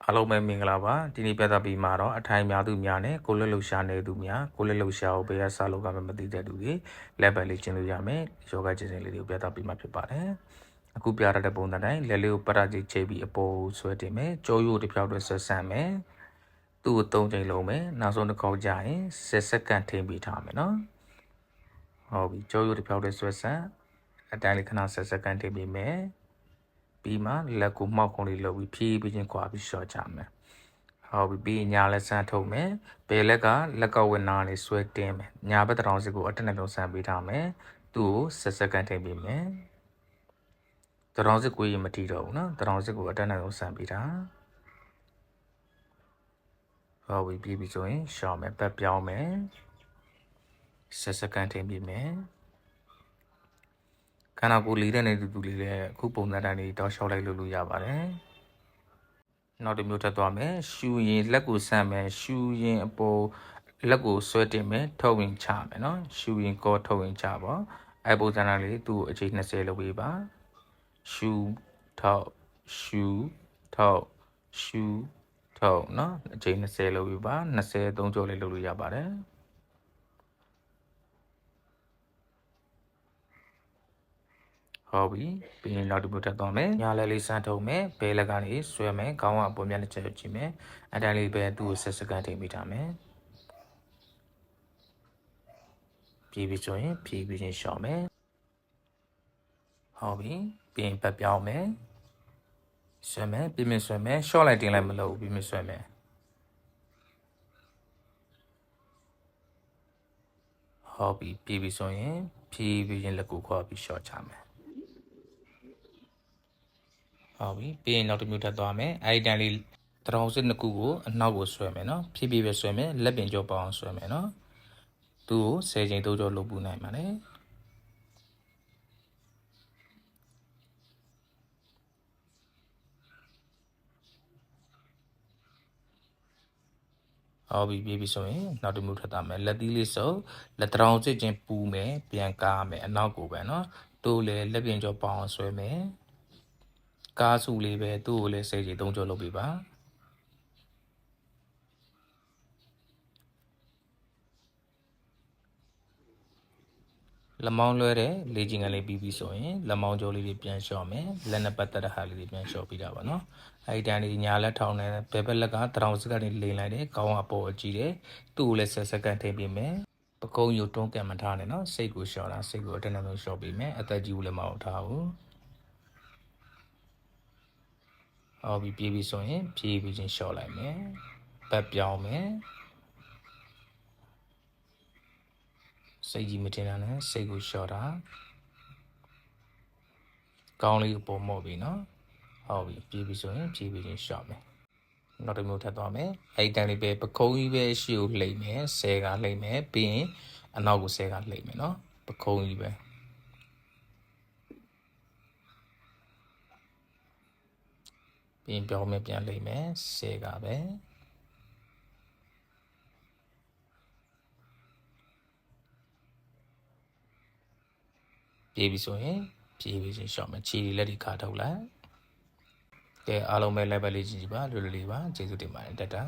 အားလုံးပဲမင်္ဂလာပါဒီနေ့ပြသပြီးမှာတော့အထိုင်များသူများနဲ့ကိုလက်လှူရှာနေသူများကိုလက်လှူရှာကိုဘေးကစားလို့ကမသိတဲ့သူတွေ level လေးကျင်းလို့ရမယ်ယောဂကျင့်စဉ်လေးတွေကိုပြသပြီးမှာဖြစ်ပါတယ်အခုပြရတဲ့ပုံစံတိုင်းလက်လေးကိုပရကြီးချိန်ပြီးအပေါ်ဆွဲတင်မယ်ကြောရိုးတစ်ဖြောက်တွေဆွဲဆန့်မယ်သူ့ကို3ချိန်လုံးမယ်နောက်ဆုံးတစ်ခေါက်ကြာရင်10စက္ကန့်ထိန်းပြီးထားမယ်နော်ဟုတ်ပြီကြောရိုးတစ်ဖြောက်တွေဆွဲဆန့်အတိုင်းလေးခဏ10စက္ကန့်ထိန်းပြီးမယ်ပြီးမှလက်ကိုမှောက်ခုံးလေးလုပ်ပြီးဖြည်းဖြည်းချင်းခွာပြီးရှော့ချမယ်ဟုတ်ပြီပြီးညာလက်ဆန်းထုတ်မယ်ဘယ်လက်ကလက်ကဝနာလေးဆွဲတင်းမယ်ညာဘက်တောင်စစ်ကိုအတက်နဲ့ပြုံးဆန်းပေးထားမယ်သူ့ကို10စက္ကန့်ထိန်းပြီးမယ်တောင်စစ်ကိုရင်မတီးတော့ဘူးနော်တောင်စစ်ကိုအတက်နဲ့ပြုံးဆန်းပေးထားဟုတ်ပြီပြီးပြီဆိုရင်ရှော့မယ်ပတ်ပြောင်းမယ်10စက္ကန့်ထိန်းပြီးမယ်ခန္ဓာကိုယ်လေးတဲ့နေတူလေးလည်းအခုပုံစံတိုင်းလေးတောက်လျှောက်လိုက်လို့ရပါတယ်နောက်တစ်မျိုးထပ်သွားမယ်ရှူရင်လက်ကိုဆန့်မယ်ရှူရင်အပေါ်လက်ကိုဆွဲတင်မယ်ထုတ်ဝင်ချမယ်နော်ရှူရင်ကောထုတ်ဝင်ချပါအဲပုံစံတိုင်းလေးသူ့အချိန်20လုပ်ပေးပါရှူထုတ်ရှူထုတ်ရှူထုတ်နော်အချိန်20လုပ်ပေးပါ20 3ကြောလေးလုပ်လို့ရပါတယ်ဟုတ်ပြီပြီးရင်နောက်တစ်မျိုးထပ်သွားမယ်ညာလက်လေးစမ်းထုံမယ်ဘဲလက်ကနေဆွဲမယ်ခေါင်းကအပေါ်မျက်နှာချက်ကြည့်မယ်အတိုင်းလေးပဲသူ့ကို10စက္ကန့်ထိမိထားမယ်ပြီးပြီဆိုရင်ဖြည်းဖြည်းချင်းရှော့မယ်ဟုတ်ပြီပြီးရင်ပတ်ပြောင်းမယ်ဆွဲမယ်ပြီးမြဆွဲမယ်ရှော့လိုက်တင်လိုက်မလို့ပြီးမြဆွဲမယ်ဟုတ်ပြီပြီးပြီဆိုရင်ဖြည်းဖြည်းချင်းလက်ကိုခွာပြီးရှော့ချမယ်ဟုတ်ပြီပြီးရင်နောက်တစ်မျိုးထပ်သွားမယ်အဲ့ဒီတန်းလေးတောင်စစ်နှစ်ခုကိုအနောက်ကိုဆွဲမယ်နော်ဖြည်းဖြည်းပဲဆွဲမယ်လက်ပင်ကြောပေါအောင်ဆွဲမယ်နော်သူ့ကို10ချိန်3ကြောလုပ်ပူနိုင်ပါတယ်ဟုတ်ပြီပြီးပြီဆိုရင်နောက်တစ်မျိုးထပ်သွားမယ်လက်သီးလေးစုပ်လက်တောင်စစ်ချင်းပူမယ်ပြန်ကားမယ်အနောက်ကိုပဲနော်တို့လည်းလက်ပင်ကြောပေါအောင်ဆွဲမယ်ကားစုလေးပဲသူ့ကိုလည်း10ချိန်3ကြောလုပ်ပေးပါလက်မောင်းလွှဲတဲ့လေ့ကျင့်ခန်းလေးပြီးပြီဆိုရင်လက်မောင်းကြောလေးတွေပြန်လျှော့မယ်လက်နဲ့ပတ်သက်တဲ့ဟာလေးတွေပြန်လျှော့ပြီးတာပါနော်အဲ့ဒီတန်းလေးညာလက်ထောင်နဲ့ဘယ်ဘက်လက်ကတောင်စကနေလိန်လိုက်တယ်ခေါင်းအပေါ်အကြည့်တယ်သူ့ကိုလည်း10စက္ကန့်ထိပေးမယ်ပကုံးယူတွန်းကန်မထားနဲ့နော်စိတ်ကိုလျှော့တာစိတ်ကိုအတက်နဲ့လျှော့ပေးမယ်အသက်ကြီးကိုလည်းမအောင်ထားဘူးဟုတ်ပြီပြေးပြီဆိုရင်ဖြည်းဖြည်းချင်းလျှော့လိုက်မယ်ပတ်ပြောင်းမယ်စိတ်ကြီးမတင်တာနဲ့စိတ်ကိုလျှော့တာကောင်းလေးပုံမော့ပြီနော်ဟုတ်ပြီပြေးပြီဆိုရင်ဖြည်းဖြည်းချင်းလျှော့မယ်နောက်တစ်မျိုးထပ်သွားမယ်အဲ့တန်းလေးပဲပကုံးကြီးပဲရှေ့ကိုလှိမ့်မယ်10ကလှိမ့်မယ်ပြီးရင်အနောက်ကို10ကလှိမ့်မယ်နော်ပကုံးကြီးပဲပြီးရင်ပြောင်းမယ်ပြန်လှိမ့်မယ်10ကပဲပြေးပြီဆိုရင်ပြေးပြီချင်းရှော့မယ်ခြေလက်တွေခါထုတ်လိုက်ကဲအားလုံးပဲ level လေးကြည့်ပါလွယ်လွယ်လေးပါကျေးဇူးတင်ပါတယ်တက်တာ